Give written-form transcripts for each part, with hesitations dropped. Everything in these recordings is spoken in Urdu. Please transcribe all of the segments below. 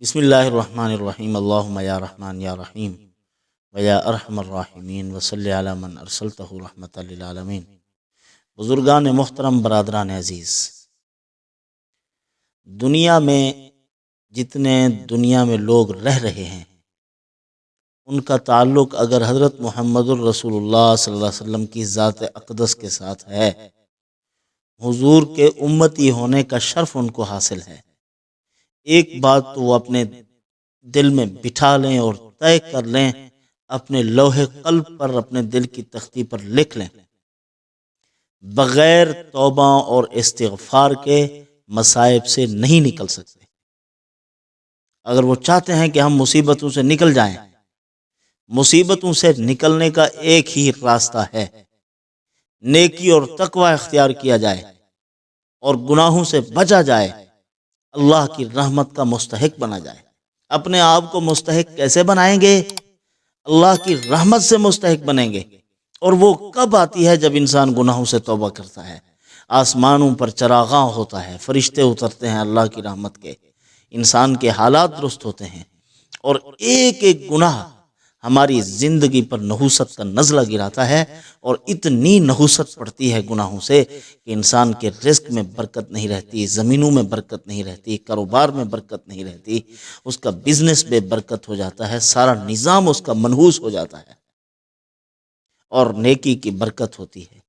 بسم اللہ الرحمن الرحیم اللہم یا رحمان یا رحیم ویا ارحم الراحمین وصلی علی من ارسلتہ رحمۃ للعالمین۔ بزرگان محترم، برادران عزیز، دنیا میں جتنے دنیا میں لوگ رہ رہے ہیں ان کا تعلق اگر حضرت محمد الرسول اللہ صلی اللہ علیہ وسلم کی ذات اقدس کے ساتھ ہے، حضور کے امتی ہونے کا شرف ان کو حاصل ہے۔ ایک بات تو وہ اپنے دل میں بٹھا لیں اور طے کر لیں، اپنے لوح قلب پر، اپنے دل کی تختی پر لکھ لیں، بغیر توبہ اور استغفار کے مصائب سے نہیں نکل سکتے۔ اگر وہ چاہتے ہیں کہ ہم مصیبتوں سے نکل جائیں، مصیبتوں سے نکلنے کا ایک ہی راستہ ہے، نیکی اور تقوی اختیار کیا جائے اور گناہوں سے بچا جائے، اللہ کی رحمت کا مستحق بنا جائے۔ اپنے آپ کو مستحق کیسے بنائیں گے؟ اللہ کی رحمت سے مستحق بنیں گے، اور وہ کب آتی ہے؟ جب انسان گناہوں سے توبہ کرتا ہے، آسمانوں پر چراغاں ہوتا ہے، فرشتے اترتے ہیں اللہ کی رحمت کے، انسان کے حالات درست ہوتے ہیں، اور ایک ایک گناہ ہماری زندگی پر نحوست کا نزلہ گراتا ہے، اور اتنی نحوست پڑتی ہے گناہوں سے کہ انسان کے رزق میں برکت نہیں رہتی، زمینوں میں برکت نہیں رہتی، کاروبار میں برکت نہیں رہتی، اس کا بزنس بے برکت ہو جاتا ہے، سارا نظام اس کا منحوس ہو جاتا ہے، اور نیکی کی برکت ہوتی ہے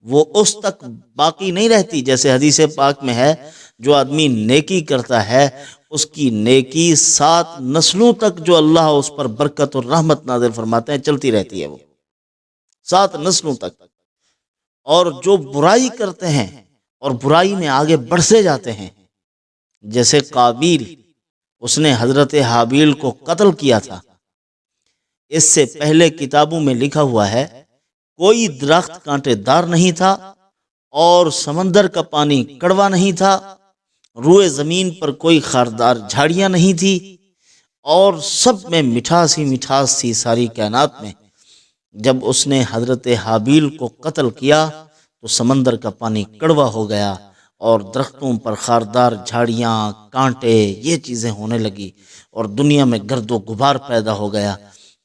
وہ اس تک باقی نہیں رہتی۔ جیسے حدیث پاک میں ہے، جو آدمی نیکی کرتا ہے اس کی نیکی 7 نسلوں تک جو اللہ اس پر برکت اور رحمت نازل فرماتے ہیں چلتی رہتی ہے، وہ 7 نسلوں تک۔ اور جو برائی کرتے ہیں اور برائی میں آگے بڑھتے جاتے ہیں، جیسے قابیل، اس نے حضرت حابیل کو قتل کیا تھا، اس سے پہلے کتابوں میں لکھا ہوا ہے کوئی درخت کانٹے دار نہیں تھا اور سمندر کا پانی کڑوا نہیں تھا، روئے زمین پر کوئی خاردار جھاڑیاں نہیں تھی، اور سب میں مٹھاس ہی مٹھاس تھی ساری کائنات میں۔ جب اس نے حضرت حابیل کو قتل کیا تو سمندر کا پانی کڑوا ہو گیا، اور درختوں پر خاردار جھاڑیاں، کانٹے، یہ چیزیں ہونے لگی، اور دنیا میں گرد و غبار پیدا ہو گیا۔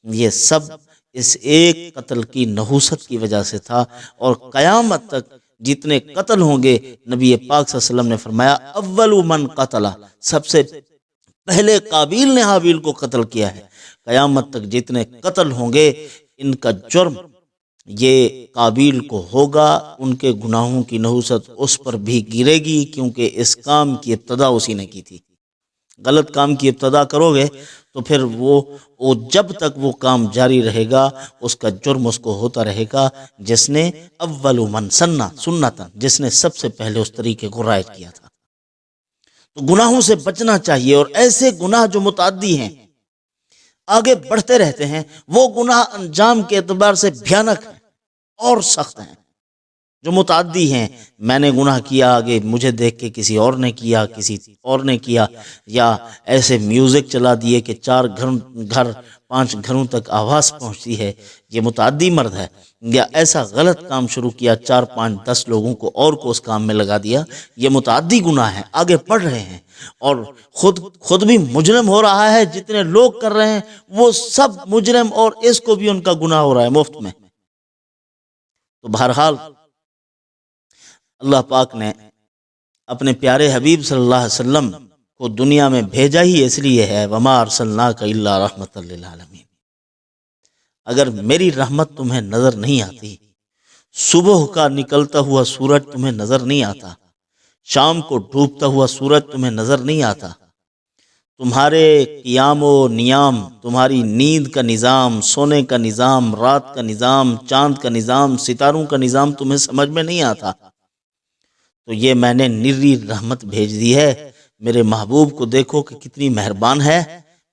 یہ سب اس ایک قتل کی نحوست کی وجہ سے تھا، اور قیامت تک جتنے قتل ہوں گے، نبی پاک صلی اللہ علیہ وسلم نے فرمایا اول من قتل، سب سے پہلے قابیل نے حابیل کو قتل کیا ہے۔ قیامت تک جتنے قتل ہوں گے ان کا جرم یہ قابیل کو ہوگا، ان کے گناہوں کی نحوست اس پر بھی گرے گی، کیونکہ اس کام کی ابتدا اسی نے کی تھی۔ غلط کام کی ابتدا کرو گے تو پھر وہ جب تک وہ کام جاری رہے گا اس کا جرم اس کو ہوتا رہے گا، جس نے اول من سنتا، جس نے سب سے پہلے اس طریقے کو رائج کیا تھا۔ تو گناہوں سے بچنا چاہیے، اور ایسے گناہ جو متعدی ہیں، آگے بڑھتے رہتے ہیں، وہ گناہ انجام کے اعتبار سے بھیانک ہیں اور سخت ہیں۔ جو متعدی ہیں، میں نے گناہ کیا، آگے مجھے دیکھ کے کسی اور نے کیا، کسی اور نے کیا، یا ایسے میوزک چلا دیے کہ 4 گھر 5 گھروں تک آواز پہنچتی ہے، یہ متعدی مرد ہے۔ یا ایسا غلط کام شروع کیا، 4 5 10 لوگوں کو اور کو اس کام میں لگا دیا، یہ متعدی گناہ ہے، آگے بڑھ رہے ہیں، اور خود بھی مجرم ہو رہا ہے، جتنے لوگ کر رہے ہیں وہ سب مجرم، اور اس کو بھی ان کا گناہ ہو رہا ہے مفت میں۔ تو بہرحال اللہ پاک نے اپنے پیارے حبیب صلی اللہ علیہ وسلم کو دنیا میں بھیجا ہی اس لیے ہے، وما ارسلناک الا رحمۃ للعالمین۔ اگر میری رحمت تمہیں نظر نہیں آتی، صبح کا نکلتا ہوا سورج تمہیں نظر نہیں آتا، شام کو ڈوبتا ہوا سورج تمہیں نظر نہیں آتا، تمہارے قیام و نیام، تمہاری نیند کا نظام، سونے کا نظام، رات کا نظام، چاند کا نظام، ستاروں کا نظام تمہیں سمجھ میں نہیں آتا، تو یہ میں نے نری رحمت بھیج دی ہے۔ میرے محبوب کو دیکھو کہ کتنی مہربان ہے،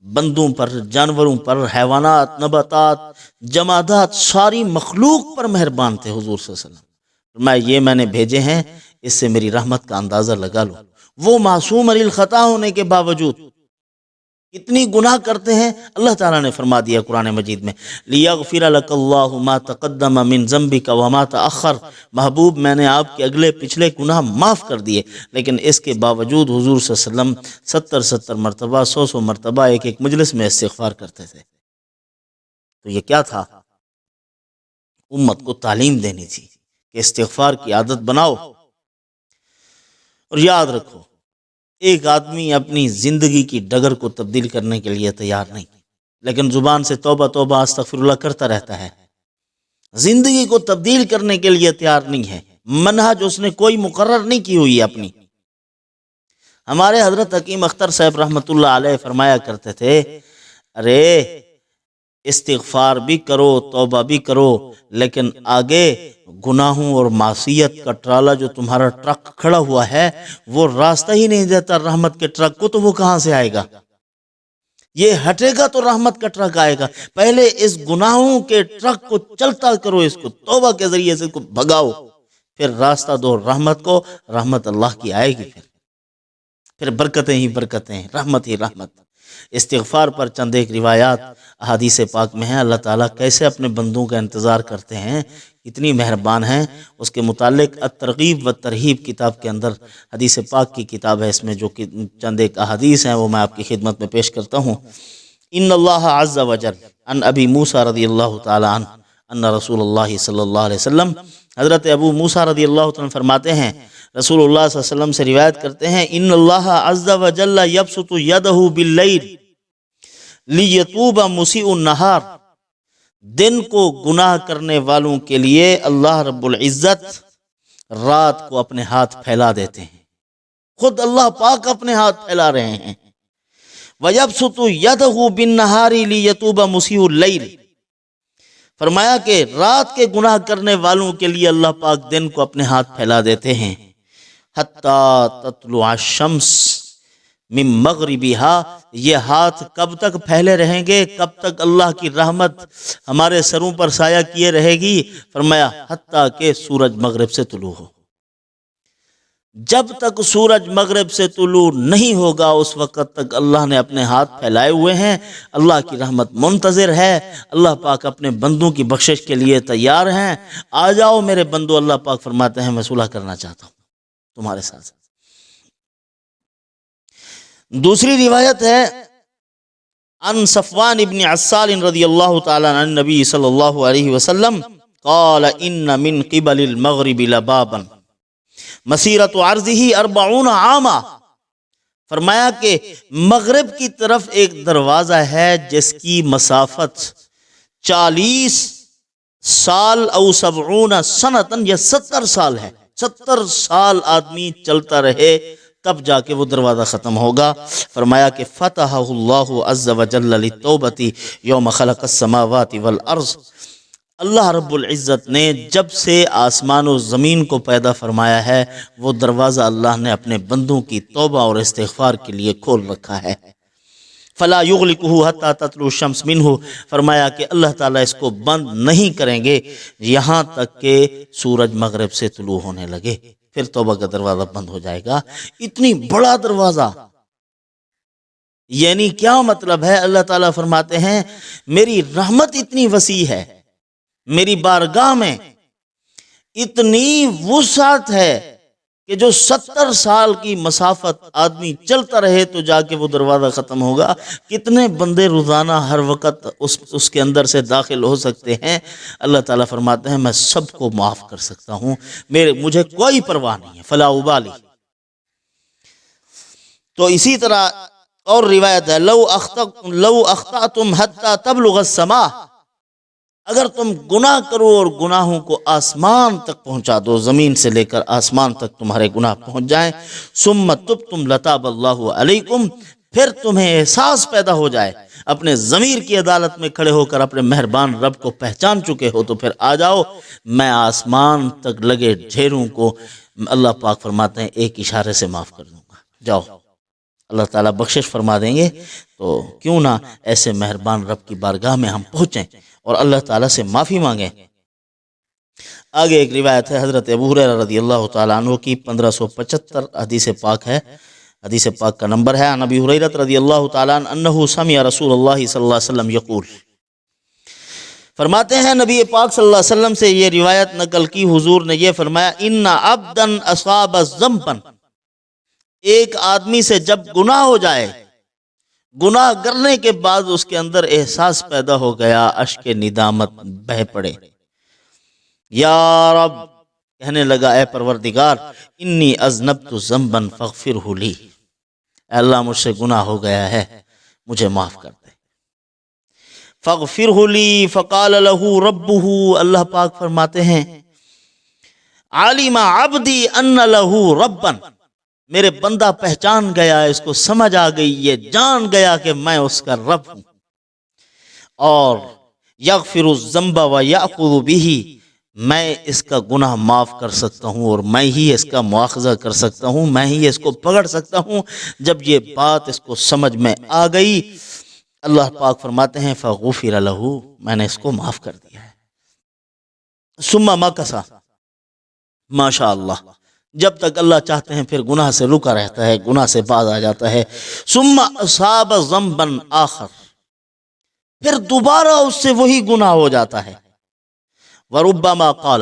بندوں پر، جانوروں پر، حیوانات، نباتات، جمادات، ساری مخلوق پر مہربان تھے حضور صلی اللہ علیہ وسلم۔ میں نے بھیجے ہیں، اس سے میری رحمت کا اندازہ لگا لو۔ وہ معصوم علی الخطا ہونے کے باوجود کتنی گناہ کرتے ہیں. اللہ تعالیٰ نے فرما دیا قرآن مجید میں لیغفر لک اللہ ما تقدم من ذنبک وما تأخر. محبوب میں نے آپ کے اگلے پچھلے گناہ معاف کر دیے، لیکن اس کے باوجود حضور صلی اللہ علیہ وسلم 70 مرتبہ 100 مرتبہ ایک مجلس میں استغفار کرتے تھے. تو یہ کیا تھا؟ امت کو تعلیم دینی تھی کہ استغفار کی عادت بناؤ. اور یاد رکھو، ایک آدمی اپنی زندگی کی ڈگر کو تبدیل کرنے کے لیے تیار نہیں، لیکن زبان سے توبہ توبہ استغفر اللہ کرتا رہتا ہے. زندگی کو تبدیل کرنے کے لیے تیار نہیں ہے. منہج اس نے کوئی مقرر نہیں کی ہوئی اپنی. ہمارے حضرت حکیم اختر صاحب رحمۃ اللہ علیہ فرمایا کرتے تھے، ارے استغفار بھی کرو، توبہ بھی کرو، لیکن آگے گناہوں اور معصیت کا ٹرالا جو تمہارا ٹرک کھڑا ہوا ہے وہ راستہ ہی نہیں دیتا رحمت کے ٹرک کو، تو وہ کہاں سے آئے گا؟ یہ ہٹے گا تو رحمت کا ٹرک آئے گا. پہلے اس گناہوں کے ٹرک کو چلتا کرو، اس کو توبہ کے ذریعے سے کو بھگاؤ، پھر راستہ دو رحمت کو، رحمت اللہ کی آئے گی. پھر برکتیں ہی برکتیں، رحمت ہی رحمت. استغفار پر چند ایک روایات احادیث پاک میں ہیں. اللہ تعالیٰ کیسے اپنے بندوں کا انتظار کرتے ہیں، اتنی مہربان ہیں. اس کے متعلق الترغیب والترہیب کتاب کے اندر حدیث پاک کی کتاب ہے، اس میں جو چند ایک احادیث ہیں وہ میں آپ کی خدمت میں پیش کرتا ہوں. ان اللہ عز وجل عن ابی موسیٰ رضی اللہ تعالی عنہ ان رسول اللہ صلی اللہ علیہ وسلم، حضرت ابو موسیٰ رضی اللہ تعالی عنہ فرماتے ہیں، رسول اللہ صلی اللہ علیہ وسلم سے روایت کرتے ہیں، ان اللہ عز وجل یبسط یدہ باللیل لیتوب مسیء النہار. دن کو گناہ کرنے والوں کے لیے اللہ رب العزت رات کو اپنے ہاتھ پھیلا دیتے ہیں. خود اللہ پاک اپنے ہاتھ پھیلا رہے ہیں. وَيَبْسُطُ يَدَهُ بِالنَّهَارِ لِيَتُوبَ مُسِيءُ اللَّيْلِ. فرمایا کہ رات کے گناہ کرنے والوں کے لیے اللہ پاک دن کو اپنے ہاتھ پھیلا دیتے ہیں. حَتَّى تَطْلُعَ الشَّمْسُ من مغربها. یہ ہاتھ کب تک پھیلے رہیں گے؟ کب تک اللہ کی رحمت ہمارے سروں پر سایہ کیے رہے گی؟ فرمایا حتیٰ کہ سورج مغرب سے طلوع ہو. جب تک سورج مغرب سے طلوع نہیں ہوگا اس وقت تک اللہ نے اپنے ہاتھ پھیلائے ہوئے ہیں. اللہ کی رحمت منتظر ہے. اللہ پاک اپنے بندوں کی بخشش کے لیے تیار ہیں. آ جاؤ میرے بندو، اللہ پاک فرماتے ہیں میں صلح کرنا چاہتا ہوں تمہارے ساتھ. دوسری روایت ہے عن صفوان ابن عسال رضی اللہ تعالی عنہ النبی صلی اللہ علیہ وسلم قال ان من قبل المغرب لبابا مسیرت عرضه 40 عاما. فرمایا کہ مغرب کی طرف ایک دروازہ ہے جس کی مسافت 40 سال او 70 سنتن یا 70 سال ہے. 70 سال آدمی چلتا رہے تب جا کے وہ دروازہ ختم ہوگا. فرمایا کہ فتح اللہ عز وجل للتوبۃ یوم خلق السماوات والارض. اللہ رب العزت نے جب سے آسمان و زمین کو پیدا فرمایا ہے وہ دروازہ اللہ نے اپنے بندوں کی توبہ اور استغفار کے لیے کھول رکھا ہے. فلا یغلقہ حتی تطلع الشمس منہ. فرمایا کہ اللہ تعالیٰ اس کو بند نہیں کریں گے یہاں تک کہ سورج مغرب سے طلوع ہونے لگے، پھر توبہ کا دروازہ بند ہو جائے گا. اتنی بڑا دروازہ، یعنی کیا مطلب ہے؟ اللہ تعالیٰ فرماتے ہیں میری رحمت اتنی وسیع ہے، میری بارگاہ میں اتنی وسعت ہے کہ جو 70 سال کی مسافت آدمی چلتا رہے تو جا کے وہ دروازہ ختم ہوگا. کتنے بندے روزانہ ہر وقت اس کے اندر سے داخل ہو سکتے ہیں؟ اللہ تعالیٰ فرماتے ہیں میں سب کو معاف کر سکتا ہوں، مجھے کوئی پرواہ نہیں ہے. فلا ابالی. تو اسی طرح اور روایت ہے لو اخطأتم حتی تبلغ السماء. اگر تم گناہ کرو اور گناہوں کو آسمان تک پہنچا دو، زمین سے لے کر آسمان تک تمہارے گناہ پہنچ جائیں، ثم تبتم لتاب اللہ علیکم. پھر تمہیں احساس پیدا ہو جائے، اپنے ضمیر کی عدالت میں کھڑے ہو کر اپنے مہربان رب کو پہچان چکے ہو، تو پھر آ جاؤ، میں آسمان تک لگے ڈھیروں کو اللہ پاک فرماتے ہیں ایک اشارے سے معاف کر دوں گا. جاؤ، اللہ تعالیٰ بخشش فرما دیں گے. تو کیوں نہ ایسے مہربان رب کی بارگاہ میں ہم پہنچیں اور اللہ تعالیٰ سے معافی مانگیں. آگے ایک روایت ہے حضرت ابو ہریرہ رضی اللہ تعالیٰ عنہ کی 1575 حدیث پاک ہے. حدیث پاک کا نمبر ہے عن ابی ہریرہ رضی اللہ تعالیٰ عنہ انہ سمع رسول اللہ صلی اللہ علیہ وسلم یقول، فرماتے ہیں نبی پاک صلی اللہ علیہ وسلم سے یہ روایت نقل کی، حضور نے یہ فرمایا، ان عبدا اصاب ذنبا، ایک آدمی سے جب گناہ ہو جائے، گناہ کرنے کے بعد اس کے اندر احساس پیدا ہو گیا، اشک ندامت بہہ پڑے، یا رب، کہنے لگا اے پروردگار، انی اذنبت ذنبا فاغفرہ لی، اے اللہ مجھ سے گناہ ہو گیا ہے، مجھے معاف کر دے۔ فاغفرہ لی، فقال لہ ربہ، اللہ پاک فرماتے ہیں، علم عبدی ان لہ ربا، میرے بندہ پہچان گیا، اس کو سمجھ آ گئی، یہ جان گیا کہ میں اس کا رب ہوں، اور یغفر الذنب ویأخذ بہ، میں اس کا گناہ معاف کر سکتا ہوں اور میں ہی اس کا مواخذہ کر سکتا ہوں، میں ہی اس کو پکڑ سکتا ہوں۔ جب یہ بات اس کو سمجھ میں آ گئی، اللہ پاک فرماتے ہیں فغفر لہ، میں نے اس کو معاف کر دیا ہے۔ ثم مکث، ماشاء اللہ، جب تک اللہ چاہتے ہیں پھر گناہ سے رکا رہتا ہے، گناہ سے باز آ جاتا ہے۔ ثم اصاب ذنبا آخر، پھر دوبارہ اس سے وہی گناہ ہو جاتا ہے۔ وربما قال،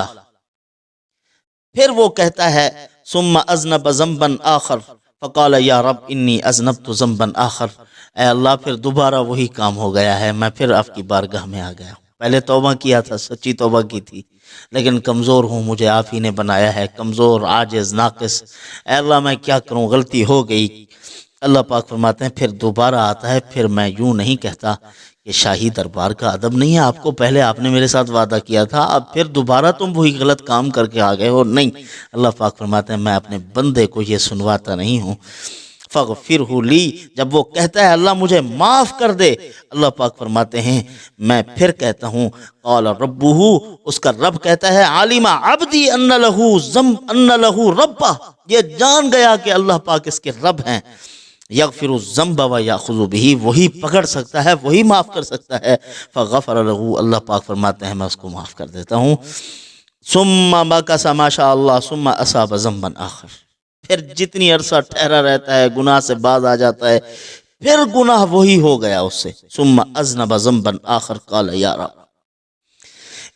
پھر وہ کہتا ہے ثم اذنب ذنبا آخر فقال یا رب انی اذنبت ذنبا آخر، اے اللہ پھر دوبارہ وہی کام ہو گیا ہے، میں پھر آپ کی بارگاہ میں آ گیا ہوں، پہلے توبہ کیا تھا، سچی توبہ کی تھی، لیکن کمزور ہوں، مجھے آپ ہی نے بنایا ہے، کمزور، عاجز، ناقص، اے اللہ میں کیا کروں، غلطی ہو گئی۔ اللہ پاک فرماتے ہیں پھر دوبارہ آتا ہے، پھر میں یوں نہیں کہتا کہ شاہی دربار کا ادب نہیں ہے، آپ کو پہلے آپ نے میرے ساتھ وعدہ کیا تھا، اب پھر دوبارہ تم وہی غلط کام کر کے آ گئے ہو، نہیں، اللہ پاک فرماتے ہیں میں اپنے بندے کو یہ سنواتا نہیں ہوں۔ فاغفرہ لی، جب وہ کہتا ہے اللہ مجھے معاف کر دے، اللہ پاک فرماتے ہیں میں پھر کہتا ہوں، قال ربہ، اس کا رب کہتا ہے، علم عبدی ان لہ ربہ، یہ جان گیا کہ اللہ پاک اس کے رب ہیں، یغفر الذنب ویأخذ بہ، وہی پکڑ سکتا ہے، وہی معاف کر سکتا ہے۔ فغفر لہ، اللہ پاک فرماتے ہیں میں اس کو معاف کر دیتا ہوں۔ ثم مکث ما شاء اللہ ثم اصاب ذنبا آخر، پھر جتنی عرصہ ٹھہرا رہتا ہے، گناہ سے باز آ جاتا ہے، پھر گناہ وہی ہو گیا اس سے۔ ثم اذنب ذنبا آخر قال یا رب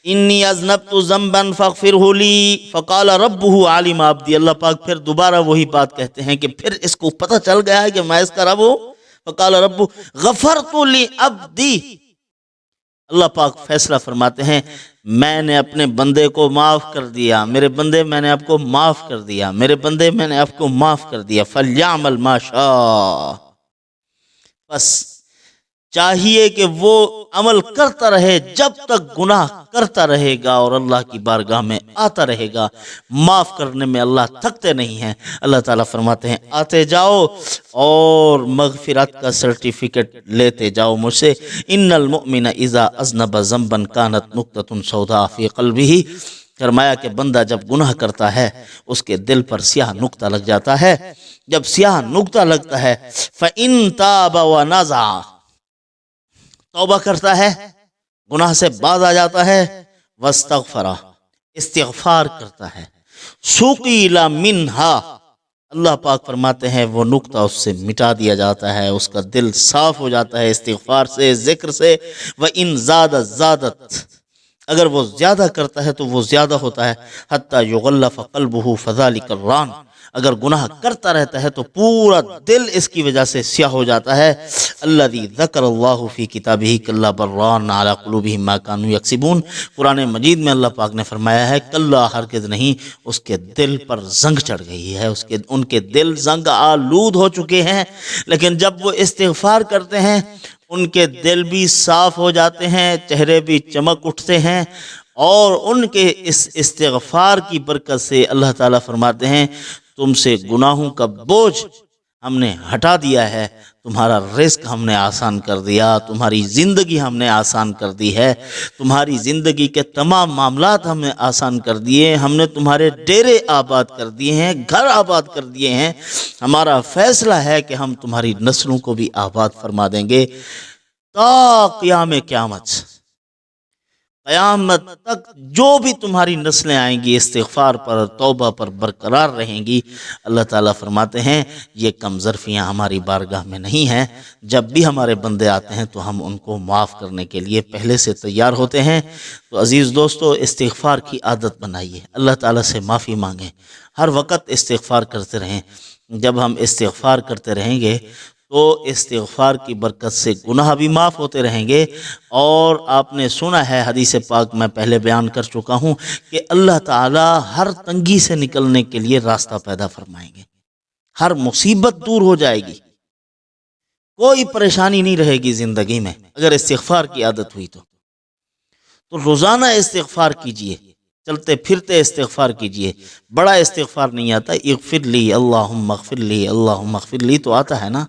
انی اذنبت ذنبا فاغفرہ لی، فقال ربہ علم عبدی، اللہ پاک پھر دوبارہ وہی بات کہتے ہیں کہ پھر اس کو پتہ چل گیا ہے کہ میں اس کا رب ہوں۔ فقال ربہ غفرت لعبدی، اللہ پاک فیصلہ فرماتے ہیں میں نے اپنے بندے کو معاف کر دیا، میرے بندے میں نے آپ کو معاف کر دیا، میرے بندے میں نے آپ کو معاف کر دیا۔ فلیعمل ما شاء، بس چاہیے کہ وہ عمل کرتا رہے، جب تک گناہ کرتا رہے گا اور اللہ کی بارگاہ میں آتا رہے گا، معاف کرنے میں اللہ تھکتے نہیں ہیں۔ اللہ تعالیٰ فرماتے ہیں آتے جاؤ اور مغفرت کا سرٹیفکیٹ لیتے جاؤ مجھ سے۔ ان المؤمن اذا اذنب ذنبا كانت نقطة سوداء في قلبه، فرمایا کہ بندہ جب گناہ کرتا ہے اس کے دل پر سیاہ نقطہ لگ جاتا ہے، جب سیاہ نقطہ لگتا ہے فإن تاب ونزع، توبہ کرتا ہے، گناہ سے باز آ جاتا ہے، واستغفر، استغفار کرتا ہے، سقیل منہا، اللہ پاک فرماتے ہیں وہ نقطہ اس سے مٹا دیا جاتا ہے، اس کا دل صاف ہو جاتا ہے استغفار سے، ذکر سے۔ وَإِن زَادَ زَادَت، اگر وہ زیادہ کرتا ہے تو وہ زیادہ ہوتا ہے، حتی یغلف قلبہ فذلک الران، اگر گناہ کرتا رہتا ہے تو پورا دل اس کی وجہ سے سیاہ ہو جاتا ہے۔ الذی ذکر اللہ فی کتابہ کلا بران علی قلوبہم ما کانوا یکسبون، قرآن مجید میں اللہ پاک نے فرمایا ہے کلا، ہرگز نہیں، اس کے دل پر زنگ چڑھ گئی ہے، ان کے دل زنگ آلود ہو چکے ہیں، لیکن جب وہ استغفار کرتے ہیں ان کے دل بھی صاف ہو جاتے ہیں، چہرے بھی چمک اٹھتے ہیں، اور ان کے اس استغفار کی برکت سے اللہ تعالیٰ فرماتے ہیں تم سے گناہوں کا بوجھ ہم نے ہٹا دیا ہے، تمہارا رزق ہم نے آسان کر دیا، تمہاری زندگی ہم نے آسان کر دی ہے، تمہاری زندگی کے تمام معاملات ہم نے آسان کر دیے، ہم نے تمہارے ڈیرے آباد کر دیے ہیں، گھر آباد کر دیے ہیں، ہمارا فیصلہ ہے کہ ہم تمہاری نسلوں کو بھی آباد فرما دیں گے تا قیام قیامت۔ قیامت تک جو بھی تمہاری نسلیں آئیں گی استغفار پر توبہ پر برقرار رہیں گی، اللہ تعالیٰ فرماتے ہیں یہ کم ظرفیاں ہماری بارگاہ میں نہیں ہیں، جب بھی ہمارے بندے آتے ہیں تو ہم ان کو معاف کرنے کے لیے پہلے سے تیار ہوتے ہیں۔ تو عزیز دوستو، استغفار کی عادت بنائیے، اللہ تعالیٰ سے معافی مانگیں، ہر وقت استغفار کرتے رہیں۔ جب ہم استغفار کرتے رہیں گے تو استغفار کی برکت سے گناہ بھی معاف ہوتے رہیں گے، اور آپ نے سنا ہے حدیث پاک میں پہلے بیان کر چکا ہوں کہ اللہ تعالی ہر تنگی سے نکلنے کے لیے راستہ پیدا فرمائیں گے، ہر مصیبت دور ہو جائے گی، کوئی پریشانی نہیں رہے گی زندگی میں اگر استغفار کی عادت ہوئی تو روزانہ استغفار کیجئے، چلتے پھرتے استغفار کیجئے۔ بڑا استغفار نہیں آتا، اغفر لی اللہم اغفر لی اللہم اغفر لی تو آتا ہے نا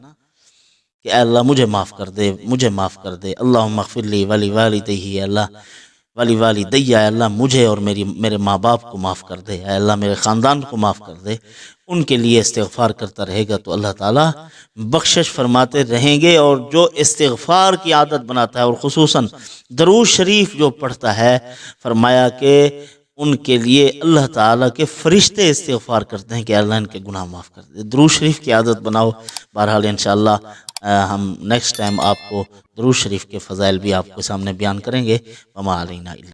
کہ اے اللہ مجھے معاف کر دے، مجھے معاف کر دے، اللہم اغفر لی ولی والدی، اللہ ولی والدی، اے اللہ مجھے اور میرے ماں باپ کو معاف کر دے، اے اللہ میرے خاندان کو معاف کر دے۔ ان کے لیے استغفار کرتا رہے گا تو اللہ تعالیٰ بخشش فرماتے رہیں گے، اور جو استغفار کی عادت بناتا ہے اور خصوصاً درود شریف جو پڑھتا ہے، فرمایا کہ ان کے لیے اللہ تعالیٰ کے فرشتے استغفار کرتے ہیں کہ اللہ ان کے گناہ معاف کر دے۔ درود شریف کی عادت بناؤ۔ بہرحال انشاءاللہ ہم نیکسٹ ٹائم آپ کو درود شریف کے فضائل بھی آپ کے سامنے بیان کریں گے۔ وما علینا الا